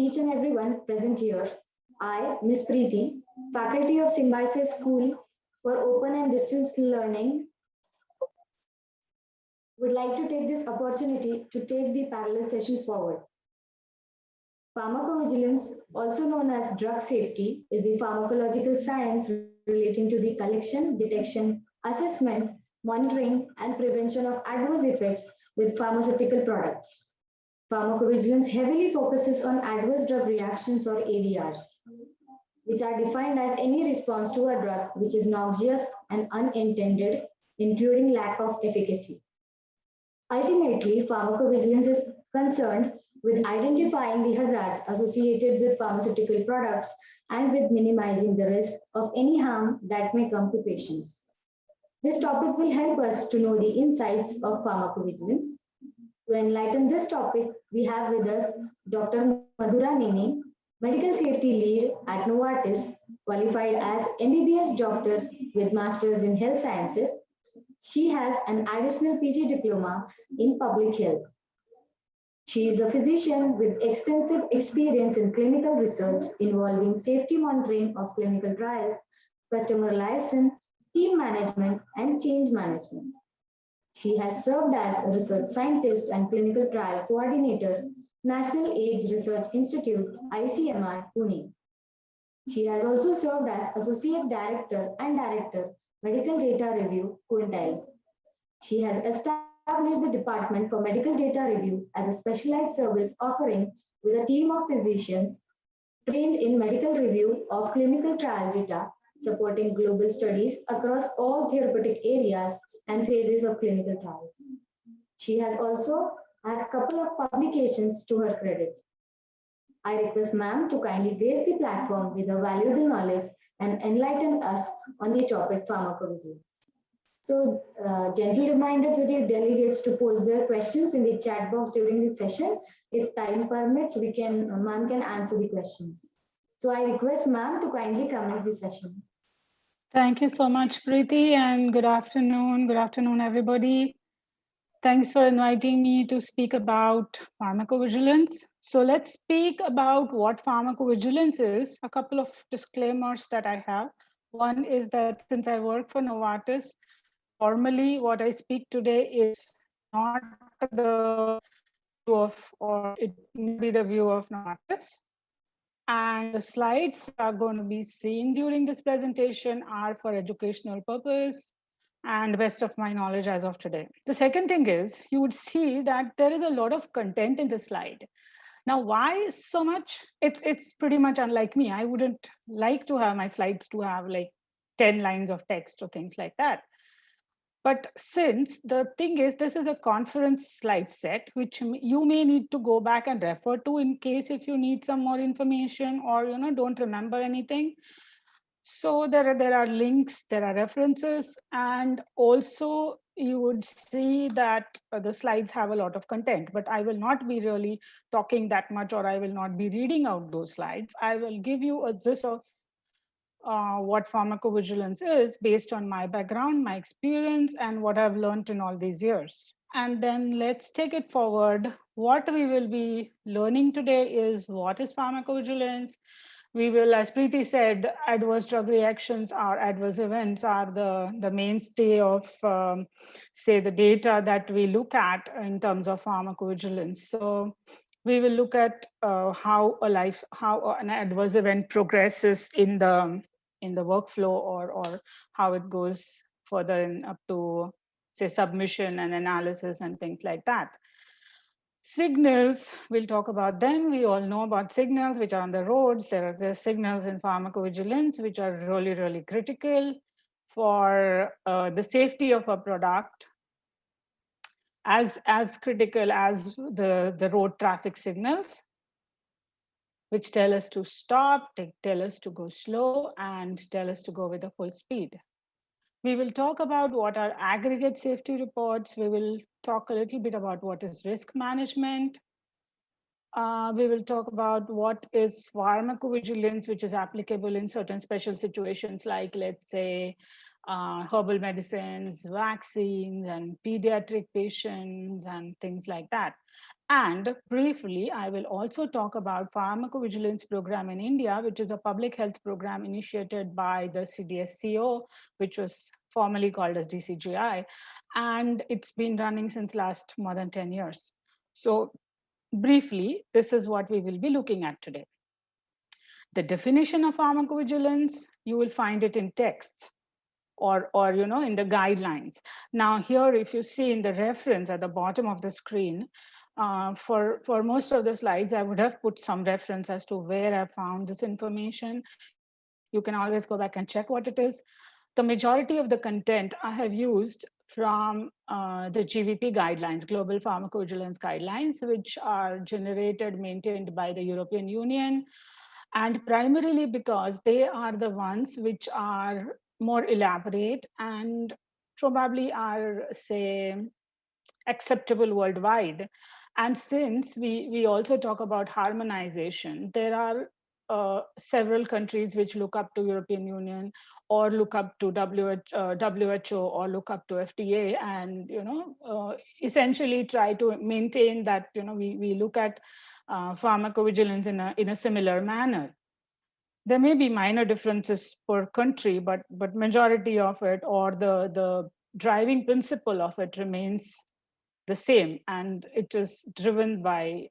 each and everyone present here. I, Ms. Preeti, faculty of Symbiosis School for Open and Distance Learning, would like to take this opportunity to take the parallel session forward. Pharmacovigilance, also known as drug safety, is the pharmacological science relating to the collection, detection, assessment, monitoring, and prevention of adverse effects with pharmaceutical products. Pharmacovigilance heavily focuses on adverse drug reactions or ADRs, which are defined as any response to a drug which is noxious and unintended, including lack of efficacy. Ultimately, pharmacovigilance is concerned with identifying the hazards associated with pharmaceutical products and with minimizing the risk of any harm that may come to patients. This topic will help us to know the insights of pharmacovigilance. To enlighten this topic, we have with us Dr. Madhura Nene, Medical Safety Lead at Novartis, qualified as MBBS doctor with Masters in Health Sciences. She has an additional PG diploma in public health. She is a physician with extensive experience in clinical research involving safety monitoring of clinical trials, customer liaison, team management, and change management. She has served as a research scientist and clinical trial coordinator, National AIDS Research Institute, ICMR, Pune. She has also served as Associate Director and Director, Medical Data Review, Quintiles. She has established the Department for Medical Data Review as a specialized service offering with a team of physicians trained in medical review of clinical trial data, supporting global studies across all therapeutic areas and phases of clinical trials. She has also has a couple of publications to her credit. I request ma'am to kindly grace the platform with her valuable knowledge and enlighten us on the topic pharmacovigilance. So, gentle reminder to the delegates to post their questions in the chat box during the session. If time permits, ma'am can answer the questions. So I request ma'am to kindly commence the session. Thank you so much, Preeti, and good afternoon. Good afternoon, everybody. Thanks for inviting me to speak about pharmacovigilance. So let's speak about what pharmacovigilance is. A couple of disclaimers that I have. One is that since I work for Novartis, formally what I speak today is not the view of, or it may be the view of Novartis. And the slides that are going to be seen during this presentation are for educational purpose and best of my knowledge as of today. The second thing is you would see that there is a lot of content in the slide. Now, why so much? It's pretty much unlike me. I wouldn't like to have my slides to have like 10 lines of text or things like that. But since the thing is, this is a conference slide set, which you may need to go back and refer to in case if you need some more information or don't remember anything. So there are links, there are references, and also you would see that the slides have a lot of content, but I will not be really talking that much, or I will not be reading out those slides. I will give you a gist of what pharmacovigilance is based on my background, my experience, and what I've learned in all these years. And then let's take it forward. What we will be learning today is what is pharmacovigilance. We will, as Preeti said, adverse drug reactions or adverse events are the mainstay of, say, the data that we look at in terms of pharmacovigilance. So we will look at how an adverse event progresses in the workflow, or how it goes further in up to, say, submission and analysis and things like that. Signals, we'll talk about them. We all know about signals which are on the roads. There are signals in pharmacovigilance which are really, really critical for the safety of a product, as critical as the road traffic signals, which tell us to stop, tell us to go slow, and tell us to go with a full speed. We will talk about what are aggregate safety reports. We will talk a little bit about what is risk management. We will talk about what is pharmacovigilance, which is applicable in certain special situations, like, let's say, herbal medicines, vaccines, and pediatric patients, and things like that. And briefly, I will also talk about pharmacovigilance program in India, which is a public health program initiated by the CDSCO, which was formerly called as DCGI, and it's been running since last more than 10 years. So briefly, this is what we will be looking at today. The definition of pharmacovigilance, you will find it in text or in the guidelines. Now here, if you see in the reference at the bottom of the screen, for most of the slides, I would have put some reference as to where I found this information. You can always go back and check what it is. The majority of the content I have used from the GVP guidelines, Global Pharmacovigilance Guidelines, which are generated, maintained by the European Union, and primarily because they are the ones which are more elaborate and probably are, say, acceptable worldwide. And since we also talk about harmonization, there are several countries which look up to European Union or look up to WHO or look up to FDA, and essentially try to maintain that we look at pharmacovigilance in a similar manner. There may be minor differences per country, but majority of it, or the driving principle of it, remains the same, and it is driven by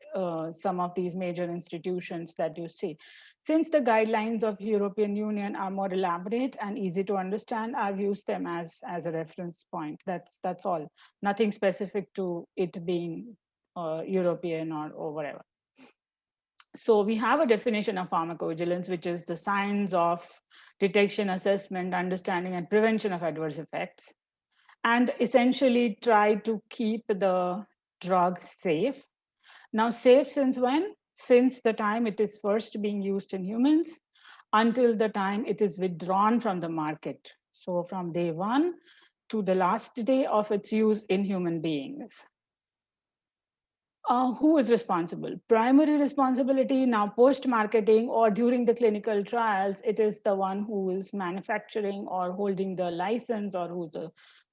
some of these major institutions that you see. Since the guidelines of European Union are more elaborate and easy to understand, I've used them as a reference point. That's all. Nothing specific to it being European or whatever. So we have a definition of pharmacovigilance, which is the science of detection, assessment, understanding, and prevention of adverse effects, and essentially try to keep the drug safe. Now, safe since when? Since the time it is first being used in humans until the time it is withdrawn from the market. So from day one to the last day of its use in human beings. Who is responsible? Primary responsibility now post-marketing or during the clinical trials, it is the one who is manufacturing or holding the license or who's the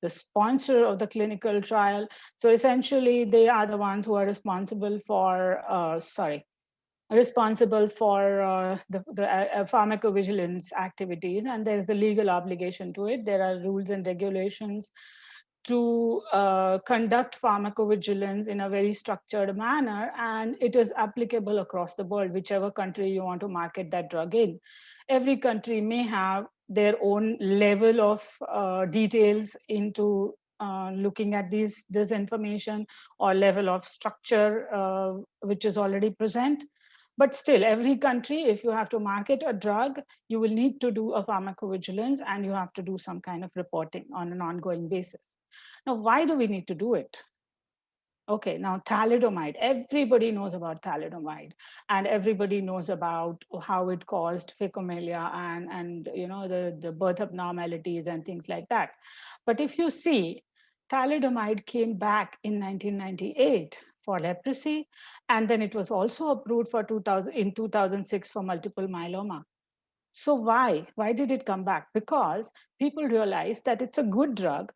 sponsor of the clinical trial. So essentially they are the ones who are responsible for, the pharmacovigilance activities, and there is a legal obligation to it. There are rules and regulations to conduct pharmacovigilance in a very structured manner, and it is applicable across the world, whichever country you want to market that drug in. Every country may have their own level of details into looking at this information, or level of structure which is already present. But still, every country, if you have to market a drug, you will need to do a pharmacovigilance, and you have to do some kind of reporting on an ongoing basis. Now, why do we need to do it? Okay, now thalidomide, everybody knows about thalidomide, and everybody knows about how it caused phecomelia and the birth abnormalities and things like that. But if you see, thalidomide came back in 1998 for leprosy, and then it was also approved for 2006 for multiple myeloma. So why did it come back? Because people realized that it's a good drug,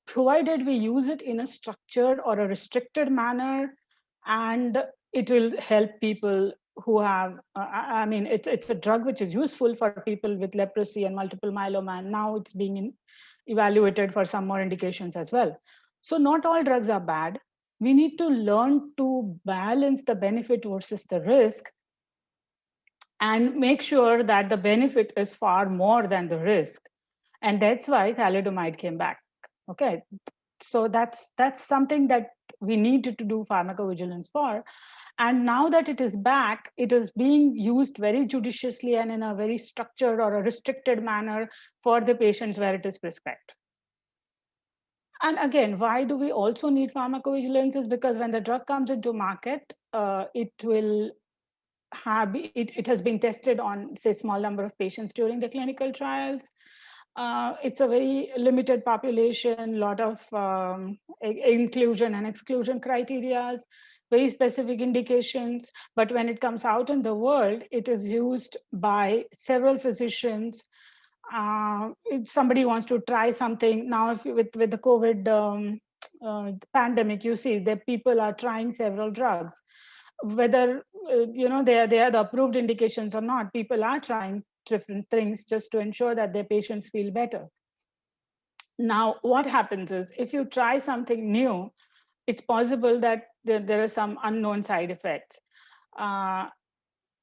provided we use it in a structured or a restricted manner, and it will help people who have, it's a drug which is useful for people with leprosy and multiple myeloma, and now it's being evaluated for some more indications as well. So not all drugs are bad. We need to learn to balance the benefit versus the risk and make sure that the benefit is far more than the risk. And that's why thalidomide came back. Okay, so that's something that we needed to do pharmacovigilance for. And now that it is back, it is being used very judiciously and in a very structured or a restricted manner for the patients where it is prescribed. And again, why do we also need pharmacovigilance? Is because when the drug comes into market, it has been tested on, say, small number of patients during the clinical trials. It's a very limited population, lot of inclusion and exclusion criteria, very specific indications. But when it comes out in the world, it is used by several physicians if somebody wants to try something now, if with the COVID pandemic, you see that people are trying several drugs, whether they are the approved indications or not. People are trying different things just to ensure that their patients feel better. Now, what happens is if you try something new, it's possible that there are some unknown side effects. Uh,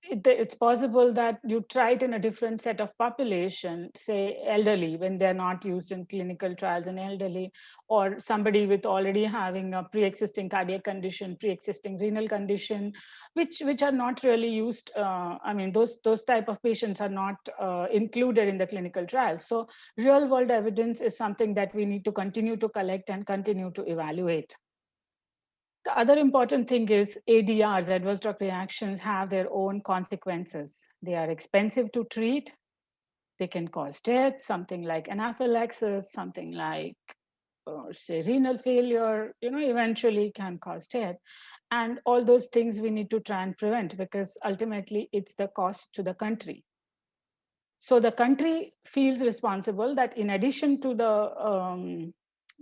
it's possible that you try it in a different set of population, say elderly, when they're not used in clinical trials in elderly, or somebody with already having a pre-existing cardiac condition, pre-existing renal condition, which are not really used. I mean, those type of patients are not included in the clinical trials. So real world evidence is something that we need to continue to collect and continue to evaluate. The other important thing is ADRs, adverse drug reactions, have their own consequences. They are expensive to treat. They can cause death, something like anaphylaxis, something like, say, renal failure, eventually can cause death. And all those things we need to try and prevent, because ultimately it's the cost to the country. So the country feels responsible that in addition to the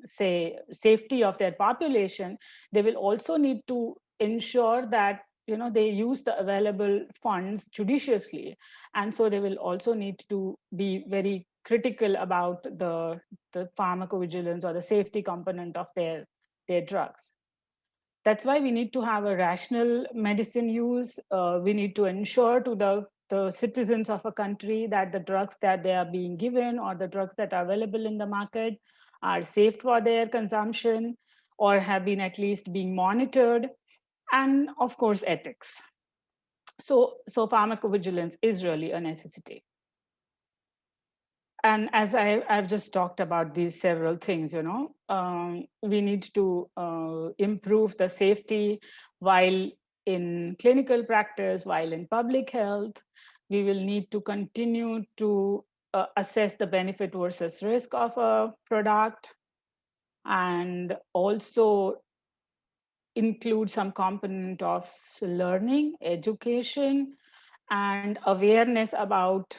say safety of their population, they will also need to ensure that they use the available funds judiciously, and so they will also need to be very critical about the pharmacovigilance or the safety component of their drugs. That's why we need to have a rational medicine use. We need to ensure to the citizens of a country that the drugs that they are being given or the drugs that are available in the market are safe for their consumption or have been at least being monitored, and of course ethics. So pharmacovigilance is really a necessity. And as I've just talked about these several things, we need to improve the safety while in clinical practice, while in public health. We will need to continue to assess the benefit versus risk of a product, and also include some component of learning, education, and awareness about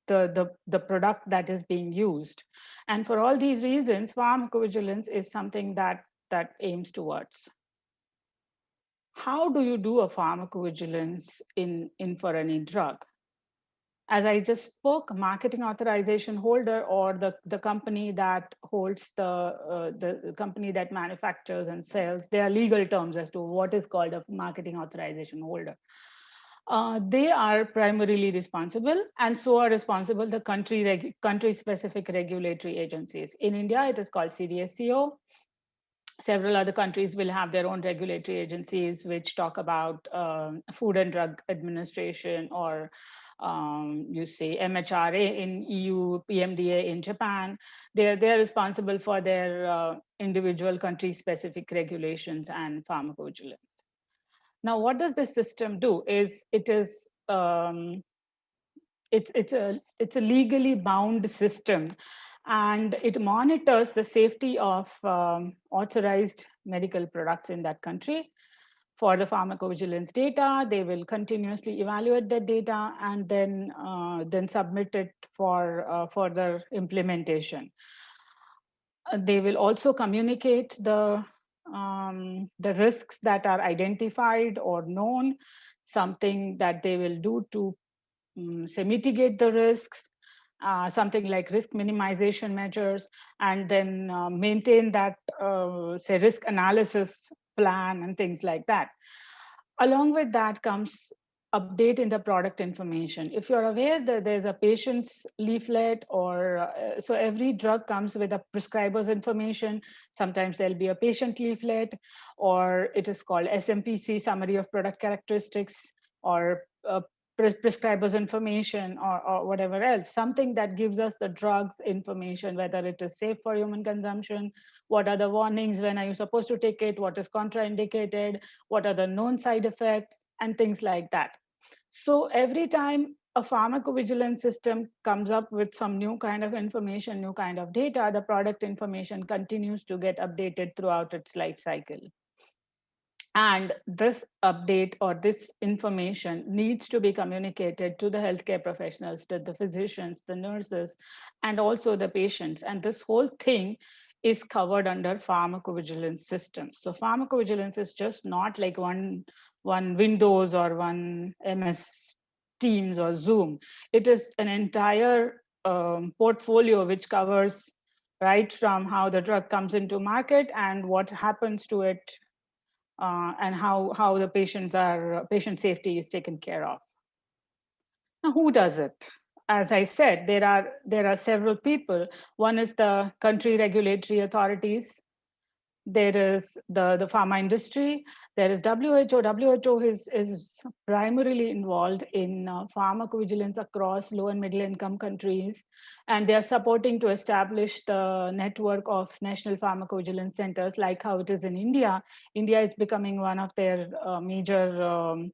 the product that is being used. And for all these reasons, pharmacovigilance is something that aims towards. How do you do a pharmacovigilance in for any drug? As I just spoke, marketing authorization holder, or the company that holds the company that manufactures and sells, there are legal terms as to what is called a marketing authorization holder. They are primarily responsible, and so are responsible the country-specific regulatory agencies. In India, it is called CDSCO. Several other countries will have their own regulatory agencies which talk about Food and Drug Administration, or you say MHRA in EU, PMDA in Japan. They're responsible for their individual country-specific regulations and pharmacovigilance. Now, what does this system do? It's a legally bound system, and it monitors the safety of authorized medical products in that country. For the pharmacovigilance data, they will continuously evaluate that data and then submit it for further implementation. They will also communicate the risks that are identified or known, something that they will do to say mitigate the risks, something like risk minimization measures, and then maintain that say risk analysis plan and things like that. Along with that comes update in the product information. If you're aware that there's a patient's leaflet, or so every drug comes with a prescriber's information. Sometimes there'll be a patient leaflet, or it is called SMPC, summary of product characteristics, or prescriber's information, or whatever else, something that gives us the drug's information, whether it is safe for human consumption, what are the warnings, when are you supposed to take it, what is contraindicated, what are the known side effects, and things like that. So every time a pharmacovigilance system comes up with some new kind of information, new kind of data, the product information continues to get updated throughout its life cycle. And this update or this information needs to be communicated to the healthcare professionals, to the physicians, the nurses, and also the patients. And this whole thing is covered under pharmacovigilance systems. So pharmacovigilance is just not like one Windows or one MS Teams or Zoom. It is an entire portfolio which covers right from how the drug comes into market and what happens to it, and how the patient safety is taken care of. Now, who does it? As I said, there are several people. One is the country regulatory authorities. There is the pharma industry. There is WHO. WHO is primarily involved in pharmacovigilance across low and middle income countries. And they are supporting to establish the network of national pharmacovigilance centers, like how it is in India. India is becoming one of their major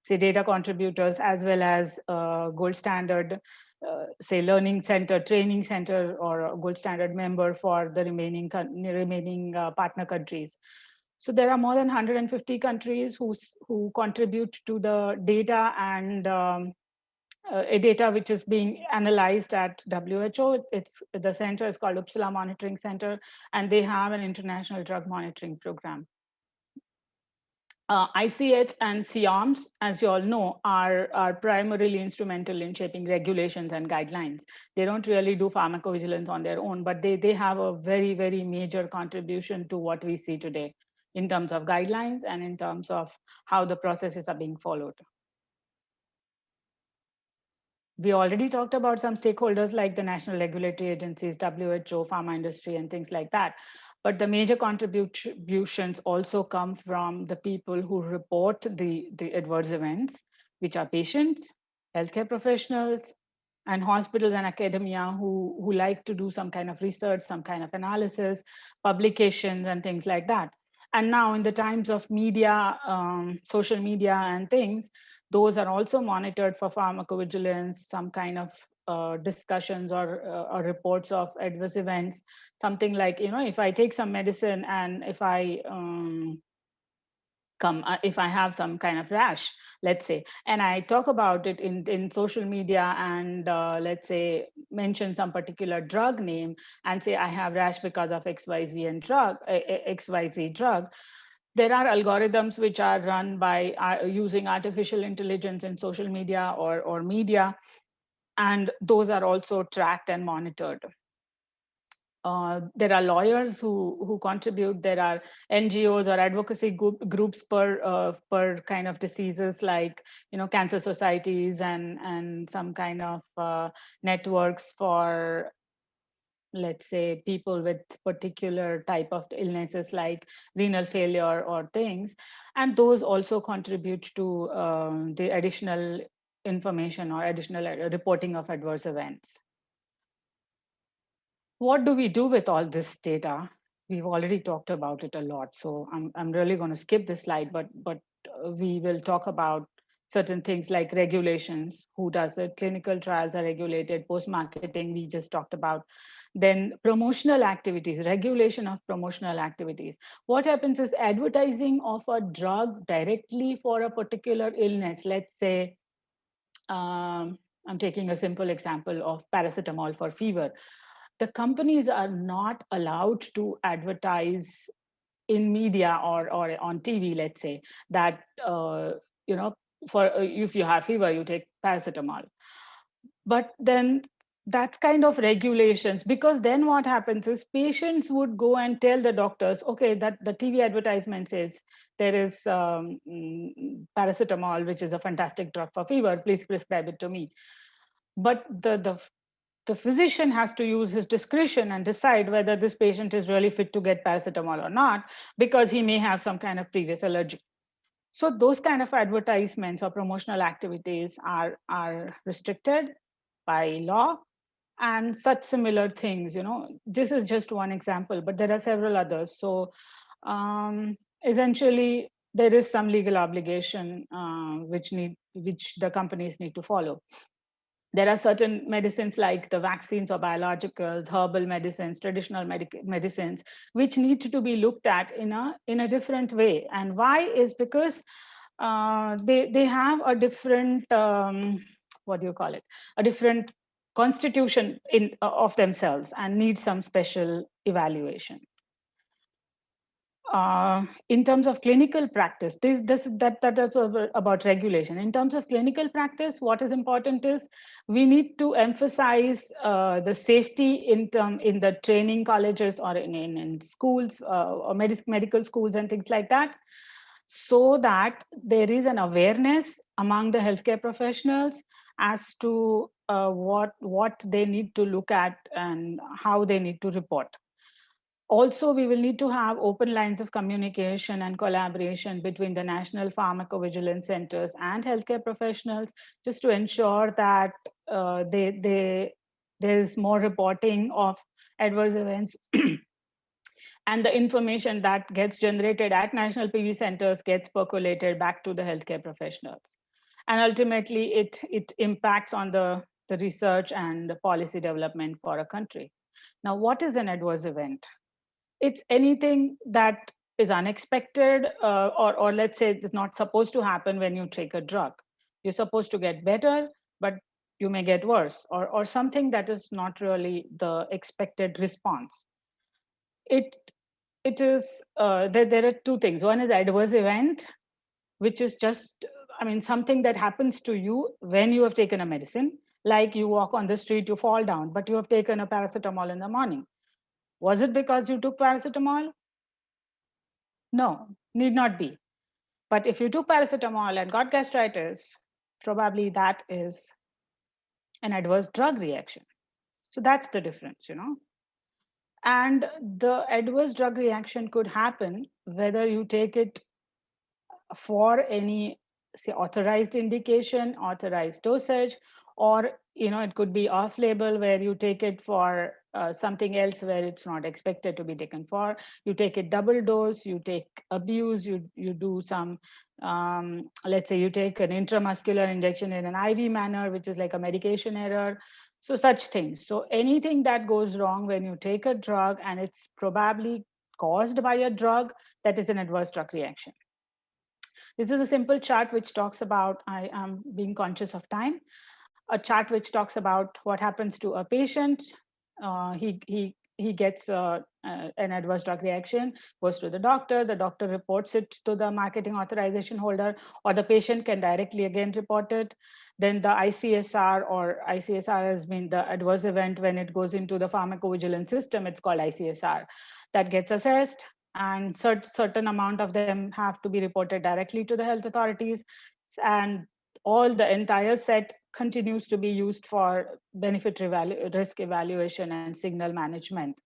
say data contributors, as well as gold standard, say learning center, training center, or a gold standard member for the remaining partner countries. So there are more than 150 countries who contribute to the data, and a data which is being analyzed at WHO. The center is called Uppsala Monitoring Center, and they have an international drug monitoring program. ICH and SIAMS, as you all know, are primarily instrumental in shaping regulations and guidelines. They don't really do pharmacovigilance on their own, but they have a very, very major contribution to what we see today in terms of guidelines and in terms of how the processes are being followed. We already talked about some stakeholders like the national regulatory agencies, WHO, pharma industry, and things like that. But the major contributions also come from the people who report the adverse events, which are patients, healthcare professionals, and hospitals and academia who like to do some kind of research, some kind of analysis, publications, and things like that. And now in the times of media, social media and things, those are also monitored for pharmacovigilance, some kind of discussions or reports of adverse events. Something like, if I take some medicine and if I if I have some kind of rash, let's say, and I talk about it in social media and let's say mention some particular drug name and say I have rash because of XYZ and XYZ drug, there are algorithms which are run by using artificial intelligence in social media or media, and those are also tracked and monitored. There are lawyers who contribute. There are NGOs or advocacy groups per kind of diseases, like cancer societies and some kind of networks for, let's say, people with particular type of illnesses like renal failure or things, and those also contribute to the additional information or additional reporting of adverse events. What do we do with all this data? We've already talked about it a lot, so I'm really going to skip this slide, but we will talk about certain things like regulations. Who does it? Clinical trials are regulated. Post-marketing, we just talked about. Then promotional activities, regulation of promotional activities. What happens is advertising of a drug directly for a particular illness. Let's say, I'm taking a simple example of paracetamol for fever. The companies are not allowed to advertise in media or on TV, let's say, that, for if you have fever, you take paracetamol. But then that's kind of regulations, because then what happens is patients would go and tell the doctors, okay, that the TV advertisement says there is paracetamol, which is a fantastic drug for fever, please prescribe it to me. But the physician has to use his discretion and decide whether this patient is really fit to get paracetamol or not, because he may have some kind of previous allergy. So those kind of advertisements or promotional activities are restricted by law, and such similar things. This is just one example, but there are several others. So essentially, there is some legal obligation which the companies need to follow. There are certain medicines like the vaccines or biologicals, herbal medicines, traditional medicines, which need to be looked at in a different way. And why is because they have a different, what do you call it, a different constitution of themselves and need some special evaluation. In terms of clinical practice, that is about regulation. In terms of clinical practice, what is important is we need to emphasize the safety in the training colleges or in schools or medical schools and things like that, so that there is an awareness among the healthcare professionals as to what they need to look at and how they need to report. Also, we will need to have open lines of communication and collaboration between the national pharmacovigilance centers and healthcare professionals, just to ensure that there's more reporting of adverse events and the information that gets generated at national PV centers gets percolated back to the healthcare professionals. And ultimately, it impacts on the research and the policy development for a country. Now, what is an adverse event? It's anything that is unexpected, or let's say it's not supposed to happen when you take a drug. You're supposed to get better, but you may get worse, or something that is not really the expected response. It is there are two things. One is adverse event, which is just, I mean, something that happens to you when you have taken a medicine, like you walk on the street, you fall down, but you have taken a paracetamol in the morning. Was it because you took paracetamol? No, need not be. But if you took paracetamol and got gastritis, probably that is an adverse drug reaction. So that's the difference, you know. And the adverse drug reaction could happen whether you take it for any, say, authorized indication, authorized dosage, or it could be off label where you take it for something else where it's not expected to be taken for. You take it double dose, you take abuse, you do some, let's say you take an intramuscular injection in an IV manner, which is like a medication error. So such things. So anything that goes wrong when you take a drug and it's probably caused by a drug, that is an adverse drug reaction. This is a simple chart which talks about, I am being conscious of time, a chart which talks about what happens to a patient. He gets an adverse drug reaction, goes to the doctor reports it to the marketing authorization holder, or the patient can directly again report it. Then the ICSR, or ICSR has been the adverse event when it goes into the pharmacovigilance system, it's called ICSR, that gets assessed, and certain amount of them have to be reported directly to the health authorities, and all the entire set continues to be used for benefit risk evaluation and signal management.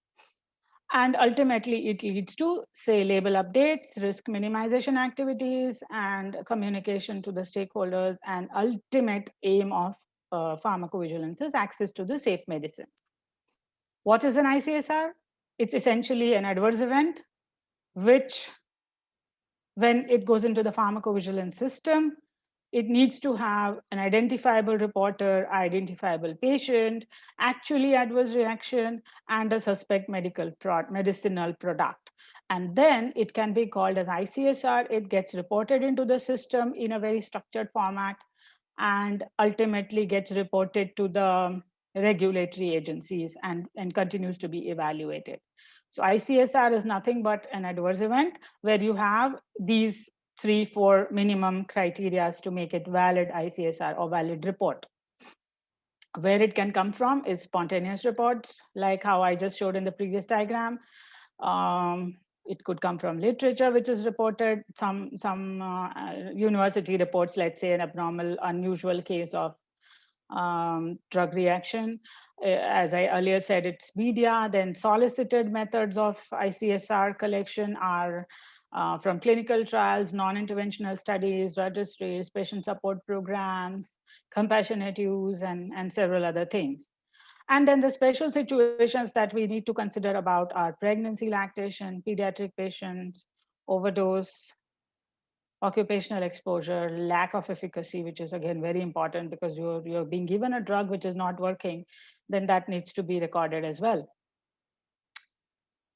And ultimately, it leads to, say, label updates, risk minimization activities, and communication to the stakeholders. And ultimate aim of pharmacovigilance is access to the safe medicines. What is an ICSR? It's essentially an adverse event, which, when it goes into the pharmacovigilance system, it needs to have an identifiable reporter, identifiable patient, actually adverse reaction, and a suspect medicinal product. And then it can be called as ICSR. It gets reported into the system in a very structured format and ultimately gets reported to the regulatory agencies and continues to be evaluated. So ICSR is nothing but an adverse event where you have these 3-4 minimum criteria to make it valid ICSR or valid report. Where it can come from is spontaneous reports, like how I just showed in the previous diagram. It could come from literature, which is reported, some university reports, let's say an abnormal, unusual case of drug reaction. As I earlier said, it's media. Then solicited methods of ICSR collection are from clinical trials, non-interventional studies, registries, patient support programs, compassionate use, and several other things. And then the special situations that we need to consider about are pregnancy, lactation, pediatric patients, overdose, occupational exposure, lack of efficacy, which is again very important because you're being given a drug which is not working, then that needs to be recorded as well.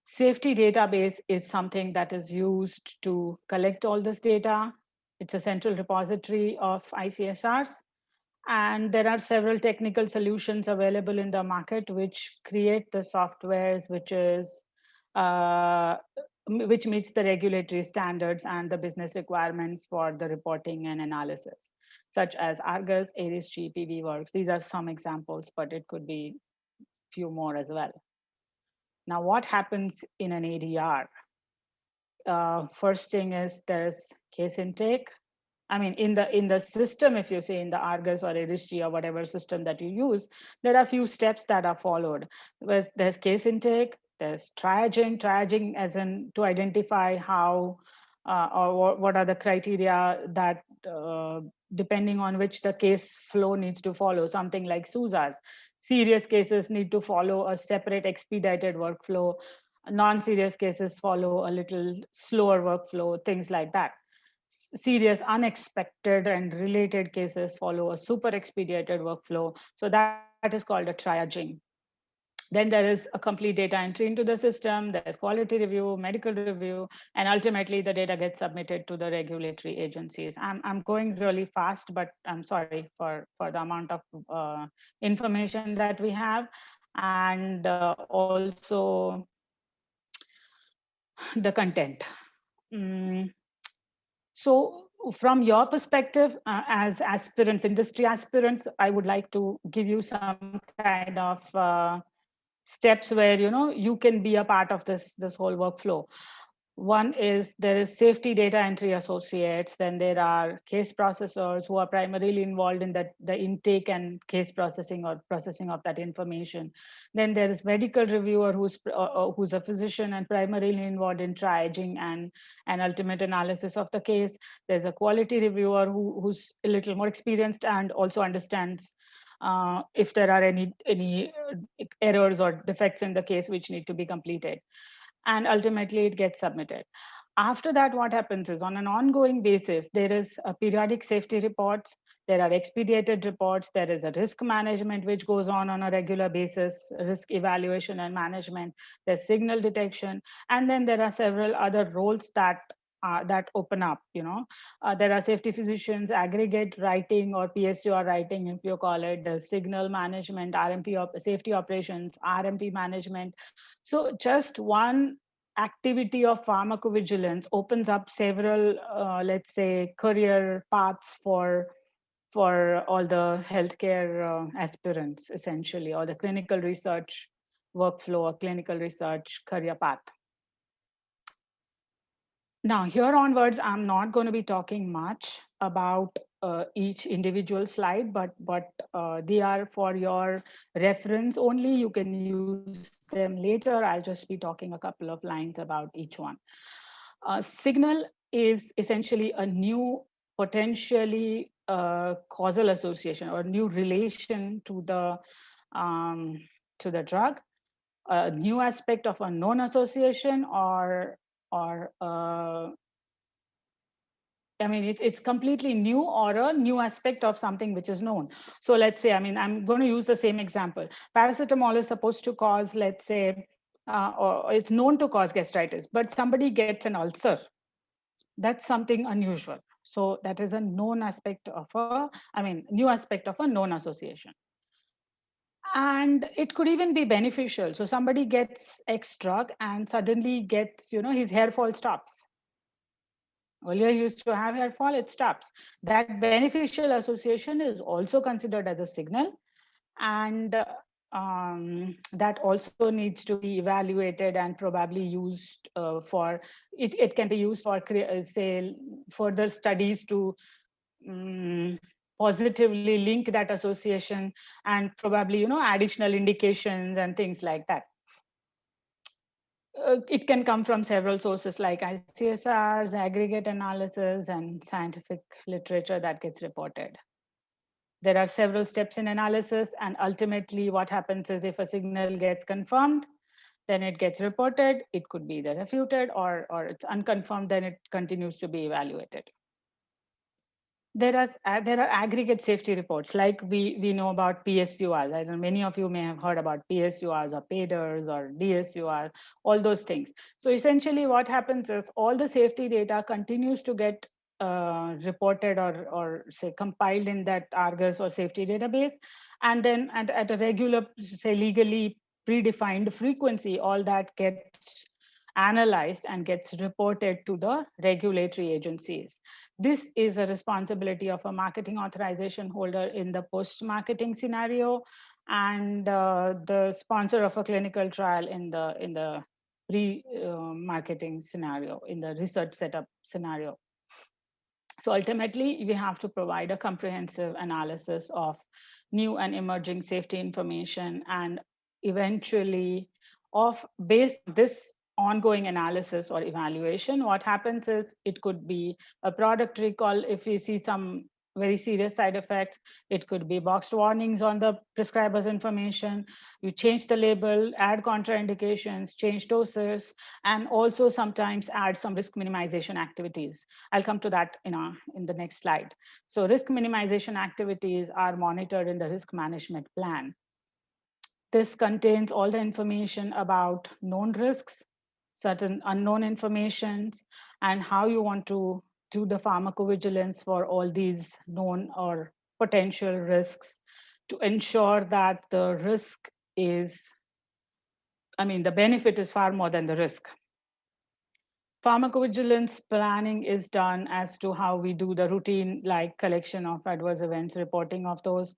Safety database is something that is used to collect all this data. It's a central repository of ICSRs. And there are several technical solutions available in the market which create the softwares uh, which meets the regulatory standards and the business requirements for the reporting and analysis, such as Argus, ARIS-G, PVWorks. These are some examples, but it could be few more as well. Now, what happens in an ADR? First thing is there's case intake. I mean, in the system, if you say in the Argus or ARIS-G or whatever system that you use, there are a few steps that are followed. There's case intake, there's triaging as in to identify how or what are the criteria that depending on which the case flow needs to follow, something like SUSARs. Serious cases need to follow a separate expedited workflow. Non-serious cases follow a little slower workflow, things like that. Serious, unexpected, and related cases follow a super expedited workflow. So that is called a triaging. Then there is a complete data entry into the system, there's quality review, medical review, and ultimately the data gets submitted to the regulatory agencies. I'm going really fast, but I'm sorry for the amount of information that we have. And also the content. Mm, So from your perspective, as aspirants, industry aspirants, I would like to give you some kind of steps where you can be a part of this whole workflow. One is there is safety data entry associates, then there are case processors who are primarily involved in the intake and case processing or processing of that information. Then there is medical reviewer who's a physician and primarily involved in triaging and ultimate analysis of the case. There's a quality reviewer who's a little more experienced and also understands if there are any errors or defects in the case which need to be completed. And ultimately it gets submitted. After that, what happens is on an ongoing basis, there is a periodic safety reports, there are expedited reports, there is a risk management which goes on a regular basis, risk evaluation and management, there's signal detection, and then there are several other roles that open up. There are safety physicians, aggregate writing or PSUR writing, if you call it, the signal management, safety operations, RMP management. So just one activity of pharmacovigilance opens up several, let's say, career paths for all the healthcare aspirants, essentially, or the clinical research workflow or clinical research career path. Now, here onwards, I'm not going to be talking much about each individual slide, but they are for your reference only. You can use them later. I'll just be talking a couple of lines about each one. Signal is essentially a new potentially causal association or new relation to the drug, a new aspect of a known association or I mean, it's completely new or a new aspect of something which is known. So let's say, I mean, I'm going to use the same example. Paracetamol is supposed to cause, let's say, or it's known to cause gastritis, but somebody gets an ulcer. That's something unusual. So that is a known aspect of new aspect of a known association. And it could even be beneficial. So somebody gets X drug and suddenly gets, his hair fall stops. Earlier he used to have hair fall, it stops. That beneficial association is also considered as a signal. And that also needs to be evaluated and probably used it can be used for, say, further studies to positively link that association and probably, additional indications and things like that. It can come from several sources like ICSRs, aggregate analysis, and scientific literature that gets reported. There are several steps in analysis, and ultimately what happens is if a signal gets confirmed, then it gets reported. It could be either refuted or it's unconfirmed, then it continues to be evaluated. there are aggregate safety reports, like we know about PSURs. I know many of you may have heard about PSURs or PADERs or DSUR, all those things. So essentially what happens is all the safety data continues to get reported or say compiled in that Argus or safety database. And then at a regular, say legally predefined frequency, all that gets analyzed and gets reported to the regulatory agencies. This is a responsibility of a marketing authorization holder in the post-marketing scenario, and the sponsor of a clinical trial in the pre-marketing scenario, in the research setup scenario. So ultimately, we have to provide a comprehensive analysis of new and emerging safety information, and eventually, based on this ongoing analysis or evaluation, what happens is it could be a product recall if we see some very serious side effects. It could be boxed warnings on the prescriber's information. You change the label, add contraindications, change doses, and also sometimes add some risk minimization activities. I'll come to that in the next slide. So risk minimization activities are monitored in the risk management plan. This contains all the information about known risks, certain unknown informations, and how you want to do the pharmacovigilance for all these known or potential risks to ensure that the risk is, the benefit is far more than the risk. Pharmacovigilance planning is done as to how we do the routine, like collection of adverse events, reporting of those.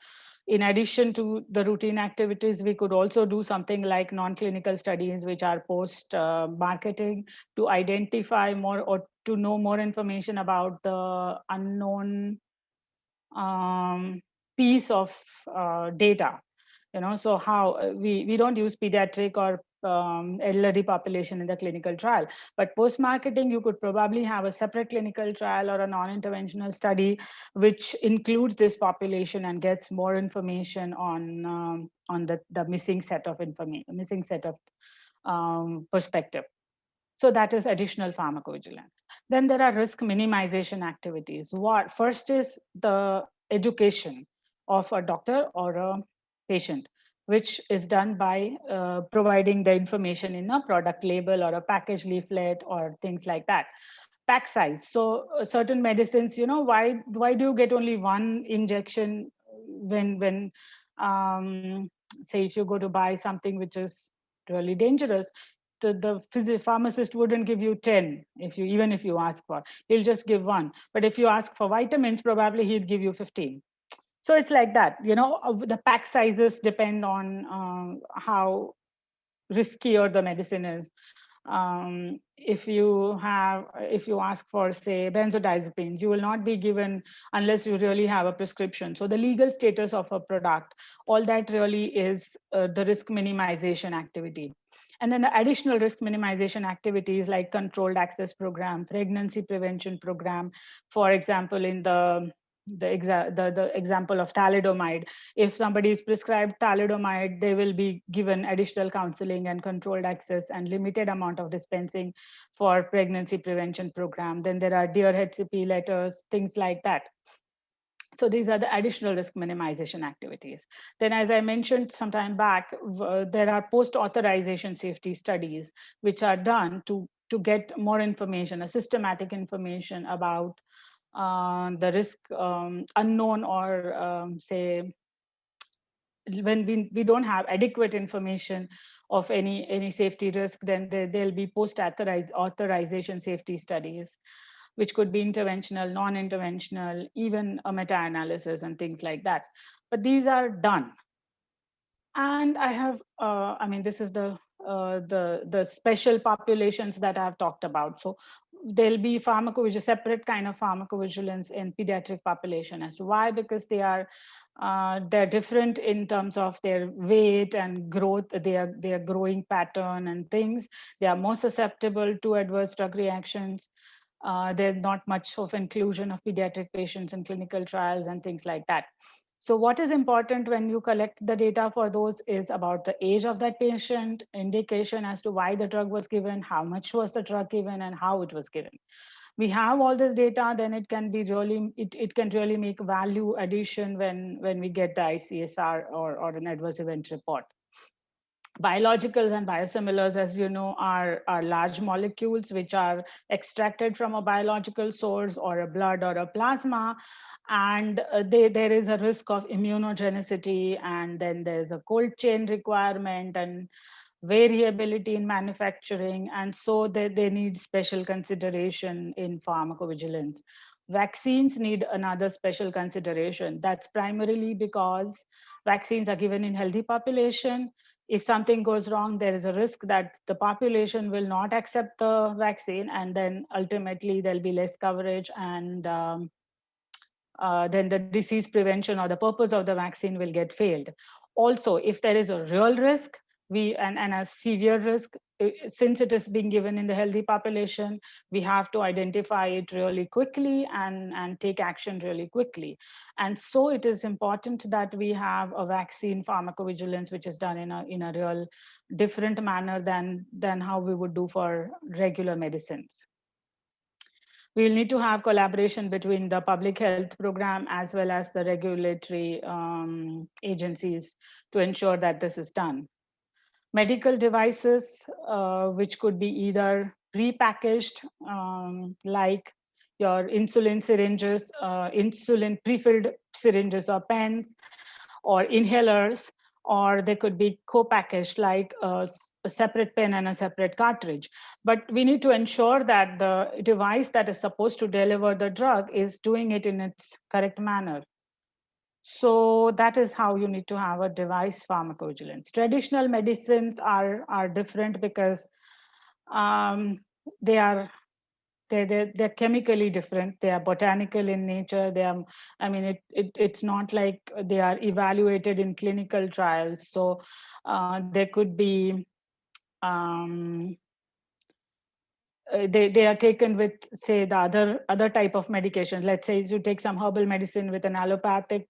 In addition to the routine activities, we could also do something like non-clinical studies, which are post-marketing, to identify more or to know more information about the unknown piece of data. So how we don't use pediatric or elderly population in the clinical trial, but post-marketing, you could probably have a separate clinical trial or a non-interventional study which includes this population and gets more information on the missing set of information, missing set of perspective. So that is additional pharmacovigilance. Then there are risk minimization activities. First is the education of a doctor or a patient, which is done by providing the information in a product label or a package leaflet or things like that. Pack size. So certain medicines, why do you get only one injection when say if you go to buy something which is really dangerous, the pharmacist wouldn't give you 10 even if you ask for. He'll just give one. But if you ask for vitamins, probably he'd give you 15. So it's like that. The pack sizes depend on how riskier the medicine is. If you ask for, say, benzodiazepines, you will not be given unless you really have a prescription. So the legal status of a product, all that really is the risk minimization activity. And then the additional risk minimization activities like controlled access program, pregnancy prevention program. For example, in the example of thalidomide, if somebody is prescribed thalidomide, they will be given additional counseling and controlled access and limited amount of dispensing for pregnancy prevention program. Then there are Dear HCP letters, things like that. So these are the additional risk minimization activities. Then, as I mentioned some time back, there are post-authorization safety studies, which are done to get more information, a systematic information about the risk unknown, or say when we don't have adequate information of any safety risk, then there'll be post-authorization safety studies, which could be interventional, non-interventional, even a meta-analysis and things like that. But these are done. And I have, this is the special populations that I've talked about. So there'll be separate kind of pharmacovigilance in pediatric population. As to why? Because they're different in terms of their weight and growth, their growing pattern and things. They are more susceptible to adverse drug reactions. There's not much of inclusion of pediatric patients in clinical trials and things like that. So what is important when you collect the data for those is about the age of that patient, indication as to why the drug was given, how much was the drug given, and how it was given. we have all this data, then it can be really, it can really make value addition when we get the ICSR or an adverse event report. Biologicals and biosimilars, as you know, are large molecules which are extracted from a biological source or a blood or a plasma. And there is a risk of immunogenicity, and then there's a cold chain requirement and variability in manufacturing. And so they need special consideration in pharmacovigilance. Vaccines need another special consideration. That's primarily because vaccines are given in healthy population. If something goes wrong, there is a risk that the population will not accept the vaccine, and then ultimately there'll be less coverage, and then the disease prevention or the purpose of the vaccine will get failed. Also, if there is a real risk, and a severe risk, since it is being given in the healthy population, we have to identify it really quickly and take action really quickly. And so it is important that we have a vaccine pharmacovigilance which is done in a real different manner than how we would do for regular medicines. We will need to have collaboration between the public health program as well as the regulatory agencies to ensure that this is done. Medical devices, which could be either pre-packaged, like your insulin syringes, insulin pre-filled syringes or pens, or inhalers, or they could be co-packaged like a separate pen and a separate cartridge. But we need to ensure that the device that is supposed to deliver the drug is doing it in its correct manner. So that is how you need to have a device pharmacovigilance. Traditional medicines are different because they're chemically different. They are botanical in nature. It's not like they are evaluated in clinical trials. So there could be they are taken with, say, the other type of medication. Let's say you take some herbal medicine with an allopathic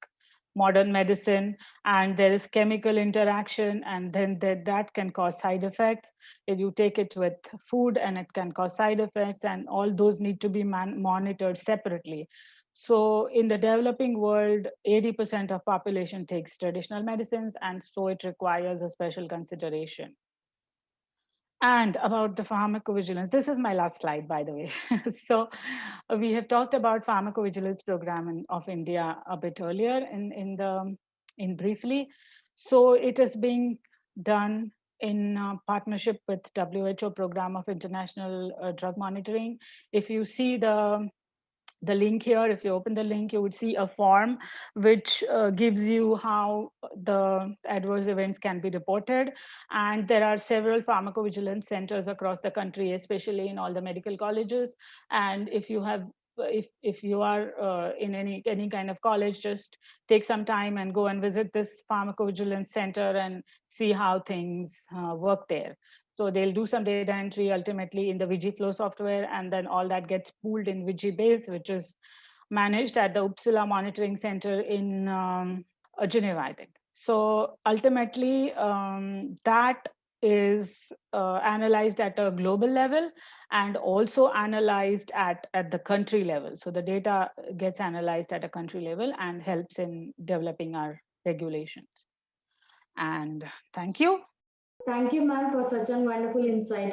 modern medicine, and there is chemical interaction, and then that can cause side effects. If you take it with food, and it can cause side effects, and all those need to be monitored separately. So in the developing world, 80% of population takes traditional medicines, and so it requires a special consideration. And about the pharmacovigilance, this is my last slide, by the way. So we have talked about pharmacovigilance program of India a bit earlier in briefly. So it is being done in partnership with WHO Program of International Drug Monitoring. If you see the link here, if you open the link, you would see a form which gives you how the adverse events can be reported. And there are several pharmacovigilance centers across the country, especially in all the medical colleges. And if you have if you are in any kind of college, just take some time and go and visit this pharmacovigilance center and see how things work there. So they'll do some data entry ultimately in the VigiFlow software, and then all that gets pooled in VigiBase, which is managed at the Uppsala Monitoring Center in Geneva, I think. So ultimately, that is analyzed at a global level and also analyzed at the country level. So the data gets analyzed at a country level and helps in developing our regulations. And thank you. Thank you, ma'am, for such a wonderful insight